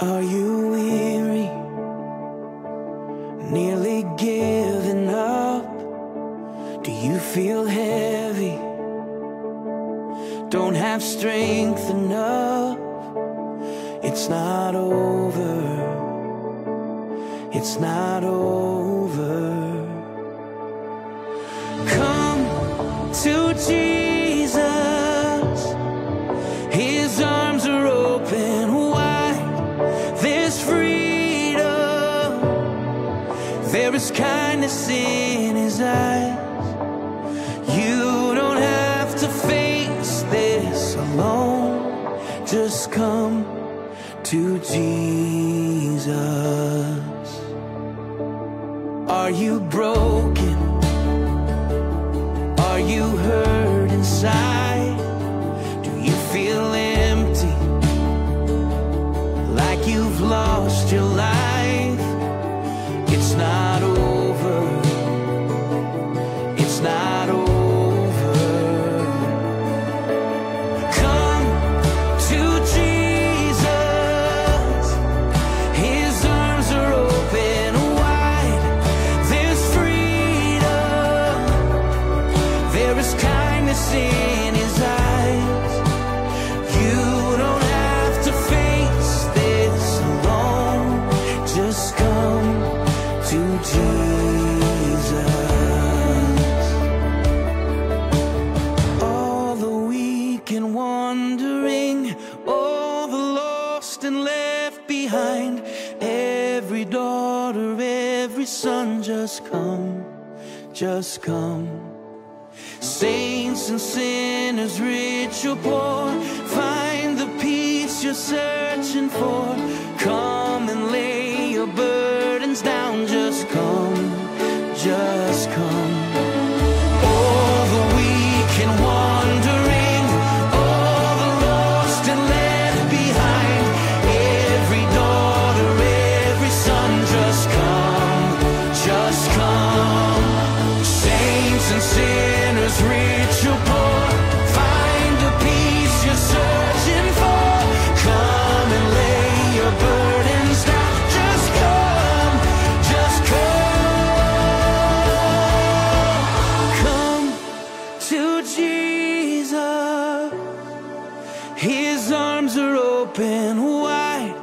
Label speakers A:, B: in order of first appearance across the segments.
A: Are you weary, nearly giving up? Do you feel heavy, don't have strength enough? It's not over, it's not over. Come to Jesus, His arms are open wide. There's freedom, there is kindness in His eyes. You don't have to face this alone. Just come to Jesus. Are you broken? Are you hurt inside? Do you feel empty, like you've lost your life? It's not over, it's not over. Come to Jesus, His arms are open wide. There's freedom, there is kindness in His eyes. You don't have to face this alone. Just come to Jesus. All the weak and wandering, all the lost and left behind, every daughter, every son, just come, just come. Saints and sinners, rich or poor, find the peace you're searching for. Come and lay your burdens down. Just come, just come. All the weak and wandering, all the lost and left behind, every daughter, every son, just come, just come. Saints and sinners, rich or poor, find the peace you're searching for. Come and lay your burdens down. Just come, just come. Come to Jesus, His arms are open wide.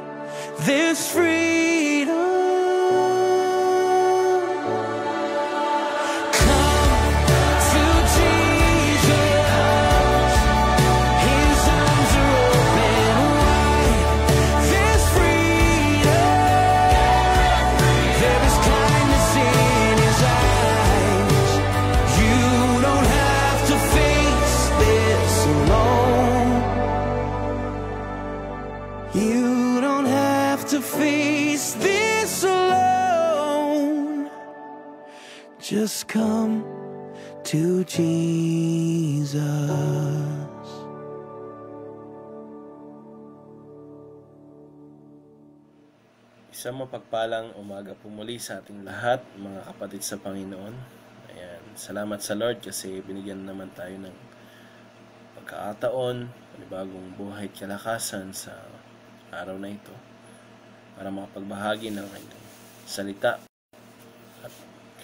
A: There's freedom. You don't have to face this alone. Just come to Jesus.
B: Isang mapagpalang umaga po muli sa ating lahat, mga kapatid sa Panginoon. Ayan, salamat sa Lord kasi binigyan naman tayo ng pagkakataon, panibagong buhay at kalakasan sa araw na ito para makapagbahagi ng kanyang salita at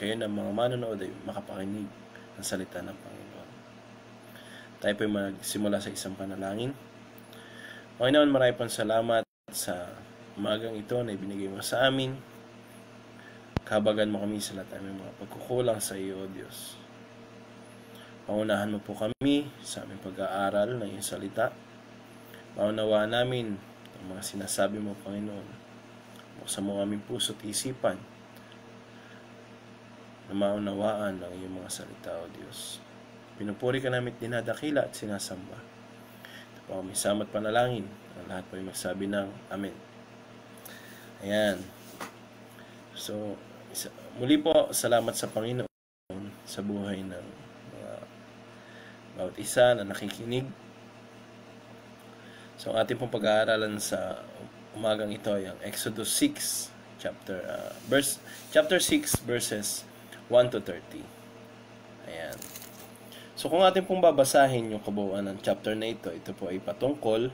B: kayo ng mga manonood ay makapakinig ng salita ng Panginoon. Tayo po ay magsimula sa isang panalangin. Panginoon, marami pong salamat sa umagang ito na ibinigay mo sa amin. Kabagan mo kami sa lahat ng mga pagkukulang sa iyo, O Diyos. Pangunahan mo po kami sa aming pag-aaral ng iyong salita. Maunawaan namin ang mga sinasabi mo, Panginoon. Buksan mo aming puso at isipan na maunawaan ang iyong mga salita, O Diyos. Pinupuri ka namin, dinadakila at sinasamba. Ito po kami samat panalangin. Ang lahat po ay magsabi ng Amen. Ayan. So, muli po, salamat sa Panginoon sa buhay ng mga bawat isa na nakikinig. So, ang ating pong pag-aaralan sa umagang ito ay ang Exodus 6, chapter 6, verses 1 to 30. Ayan. So, kung ating pong babasahin yung kabuuan ng chapter na ito po ay patungkol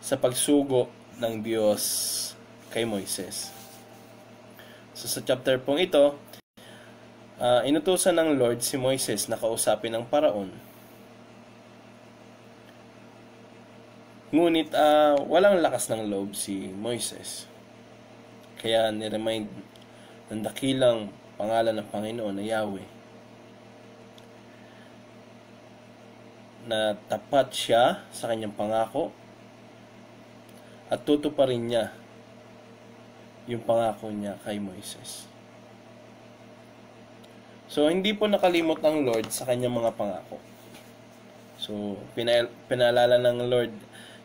B: sa pagsugo ng Diyos kay Moises. So sa chapter pong ito, inutusan ng Lord si Moises na kausapin ang Paraon. Ngunit walang lakas ng loob si Moises. Kaya niremind ng dakilang pangalan ng Panginoon na Yahweh na tapat siya sa kanyang pangako at tutuparin niya yung pangako niya kay Moises. So, hindi po nakalimot ng Lord sa kanyang mga pangako. So, pinaalala ng Lord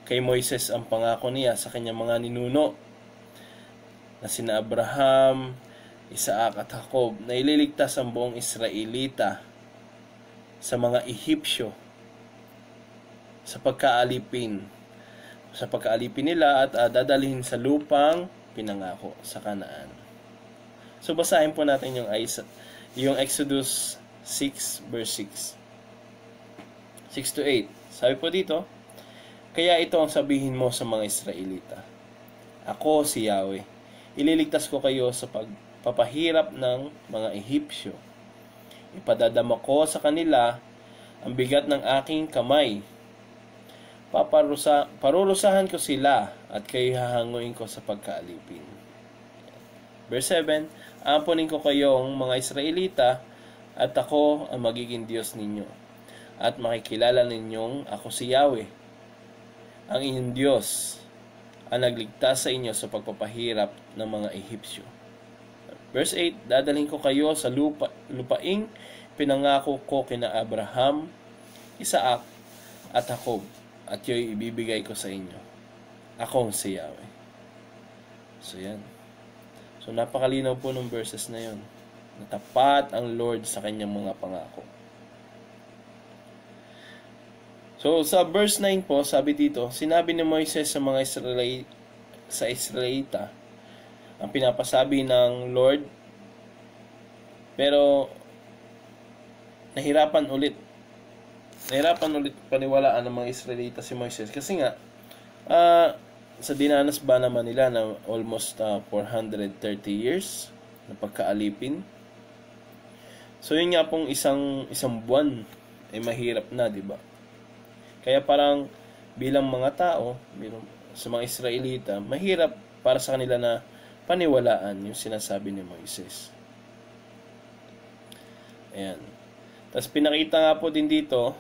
B: kay Moises ang pangako niya sa kanyang mga ninuno na sina Abraham, Isaac at Jacob na ililigtas ang buong Israelita sa mga Ehipsyo sa pagkaalipin nila at dadalhin sa lupang pinangako sa Kanaan. So basahin po natin yung Exodus 6 verse 6 to 8. Sabi po dito, kaya ito ang sabihin mo sa mga Israelita, ako si Yahweh, ililigtas ko kayo sa pagpapahirap ng mga Ehipsyo. Ipadadama ko sa kanila ang bigat ng aking kamay. Parurusahan ko sila at kayo hahanguin ko sa pagkaalipin. Verse 7, ampunin ko kayong mga Israelita at ako ang magiging Diyos ninyo. At makikilala ninyong ako si Yahweh, ang inyong Diyos, ang nagligtas sa inyo sa pagpapahirap ng mga Ehipsyo. Verse 8, dadalhin ko kayo sa lupaing pinangako ko kina Abraham, Isaac at Jacob, at yo'y ibibigay ko sa inyo. Akong si Yahweh. So yan. So napakalinaw po ng verses na yon. Natapat ang Lord sa kanyang mga pangako. So sa verse 9 po, sabi dito, sinabi ni Moises sa mga Israelita ang pinapasabi ng Lord, pero nahirapan ulit paniwalaan ng mga Israelita si Moises kasi nga sa dinanas ba naman nila na almost 430 years na pagkaalipin. So yun nga pong isang buwan ay mahirap na, di ba? Kaya parang bilang mga tao, sa mga Israelita, mahirap para sa kanila na paniwalaan yung sinasabi ni Moises. Ayan. Tapos pinakita nga po din dito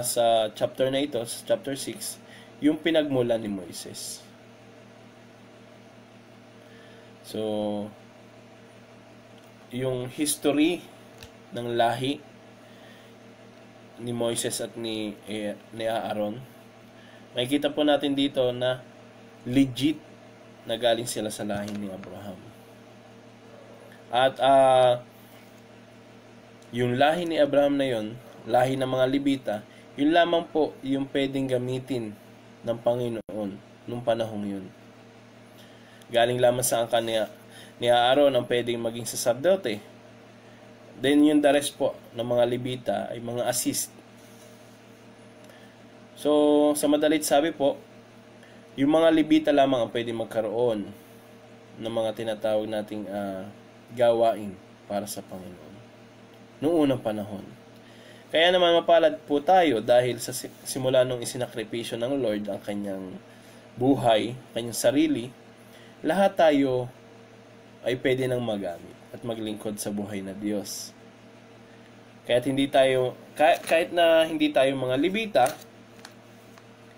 B: sa chapter na ito, sa chapter 6, yung pinagmula ni Moises. So, yung history ng lahi ni Moises at ni Aaron, makikita po natin dito na legit na galing sila sa lahi ni Abraham. At yung lahi ni Abraham na yon, lahi ng mga Levita, yun lamang po yung pwedeng gamitin ng Panginoon nung panahong yun. Galing lamang sa angkan ni Aaron ang pwedeng maging saserdote. Then yung the rest po ng mga Levita ay mga assist. So sa madalit sabi po, yung mga Levita lamang ang pwedeng magkaroon ng mga tinatawag nating gawain para sa Panginoon noong unang panahon. Kaya naman mapalad po tayo dahil sa simula nung isinakripisyo ng Lord ang kanyang buhay, kanyang sarili, lahat tayo ay pwede nang magamit at maglingkod sa buhay na Diyos. Kahit na hindi tayo mga Levita,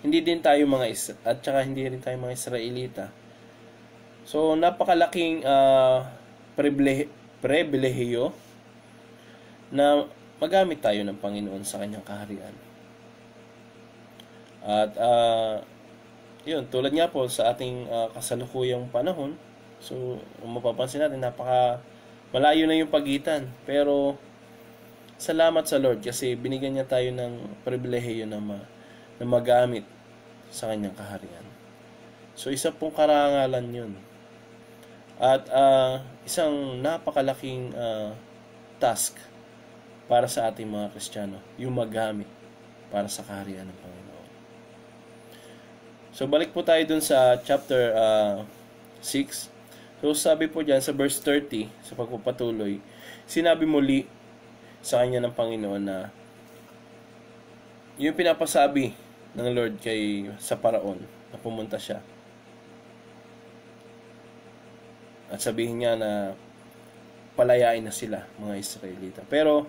B: hindi din tayo at saka hindi rin tayo mga Israelita. So napakalaking pribilehiyo na magamit tayo ng Panginoon sa kanyang kaharian. At yun, tulad nga po sa ating kasalukuyang panahon, so mapapansin natin malayo na yung pagitan, pero salamat sa Lord kasi binigyan niya tayo ng pribilehiyo na magamit sa kanyang kaharian. So isa pong karangalan yun. At isang napakalaking task para sa ating mga Kristiyano, yung magamit para sa kaharian ng Panginoon. So, balik po tayo dun sa chapter 6. So, sabi po dyan sa verse 30, sa pagpapatuloy, sinabi muli sa kanya ng Panginoon na yung pinapasabi ng Lord sa Paraon na pumunta siya. At sabihin niya na palayain na sila, mga Israelita. Pero,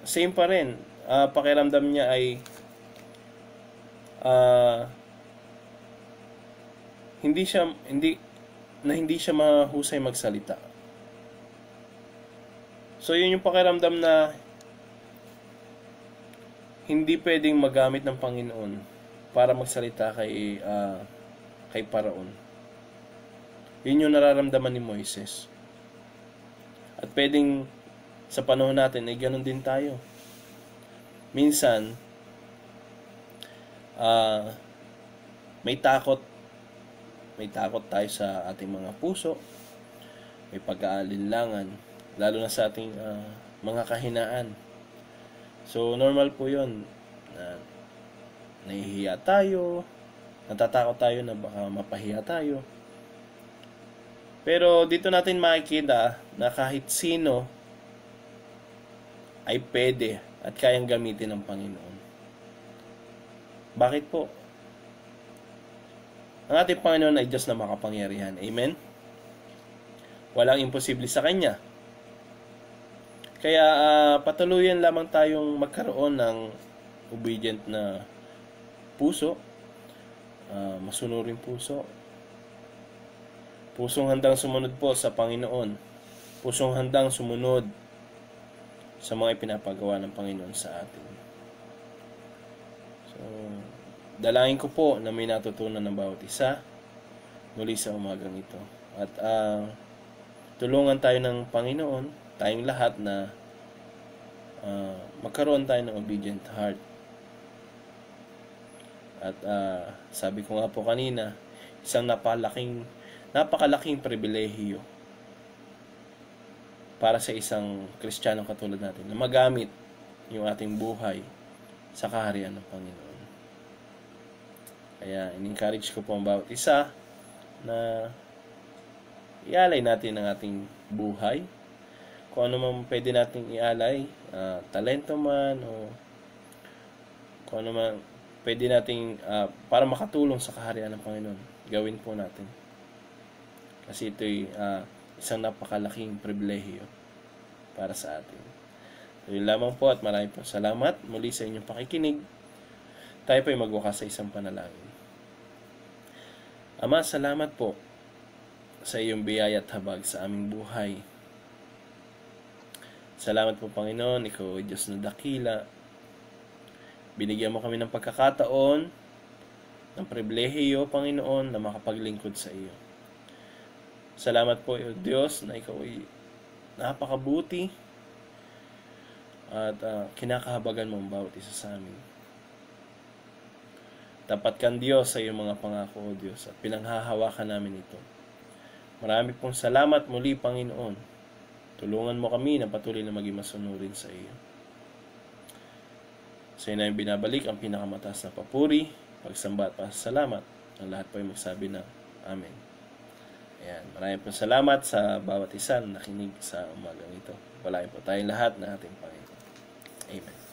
B: same pa rin. Pakiramdam niya ay hindi siya mahusay magsalita. So, yun yung pakiramdam na hindi pwedeng magamit ng Panginoon para magsalita kay Paraon. Yun yung nararamdaman ni Moises. At pwedeng sa panahon natin ay ganun din tayo. Minsan, may takot tayo sa ating mga puso, may pag-aalinlangan, lalo na sa ating mga kahinaan. So, normal po yun. Nahihiya tayo, natatakot tayo na baka mapahiya tayo. Pero dito natin makikita na kahit sino ay pwede at kayang gamitin ng Panginoon. Bakit po? Ang ating Panginoon ay Diyos na makapangyarihan. Amen? Walang imposible sa Kanya. Kaya patuluyan lamang tayong magkaroon ng obedient na puso, masunuring puso, pusong handang sumunod po sa Panginoon, pusong handang sumunod sa mga ipinapagawa ng Panginoon sa atin. So, dalangin ko po na may natutunan ng bawat isa muli sa umagang ito. At tulungan tayo ng Panginoon, tayong lahat na magkaroon tayo ng obedient heart. At sabi ko nga po kanina, isang napakalaking pribilehiyo para sa isang Kristiyano katulad natin na magamit yung ating buhay sa kaharian ng Panginoon. Kaya in-encourage ko po ang bawat isa na ialay natin ang ating buhay. Kung ano man pwede nating ialay, talento man o kung ano man pwede nating para makatulong sa kaharian ng Panginoon, gawin po natin. Kasi ito'y isang napakalaking pribilehiyo para sa atin. So, yun lamang po at maraming po salamat muli sa inyong pakikinig. Tayo po ay magwakas sa isang panalangin. Ama, salamat po sa iyong biyaya at habag sa aming buhay. Salamat po, Panginoon, Ikaw ay Diyos na dakila. Binigyan mo kami ng pagkakataon, ng pribilehiyo, Panginoon, na makapaglingkod sa iyo. Salamat po, O Diyos, na Ikaw ay napakabuti at kinakahabagan mo ang bawat isa sa amin. Tapat kang Diyos sa iyong mga pangako, O Diyos, at pinanghahawakan namin ito. Marami pong salamat muli, Panginoon. Tulungan mo kami na patuloy na maging masunurin sa iyo. Sa iyo na yung binabalik ang pinakamataas na papuri, pagsamba at pasasalamat. Ang lahat po ay magsabi na Amen. Ayan, maraming po salamat sa bawat isa na nakinig sa umagang ito. Walain po tayong lahat na ating Panginoon. Amen.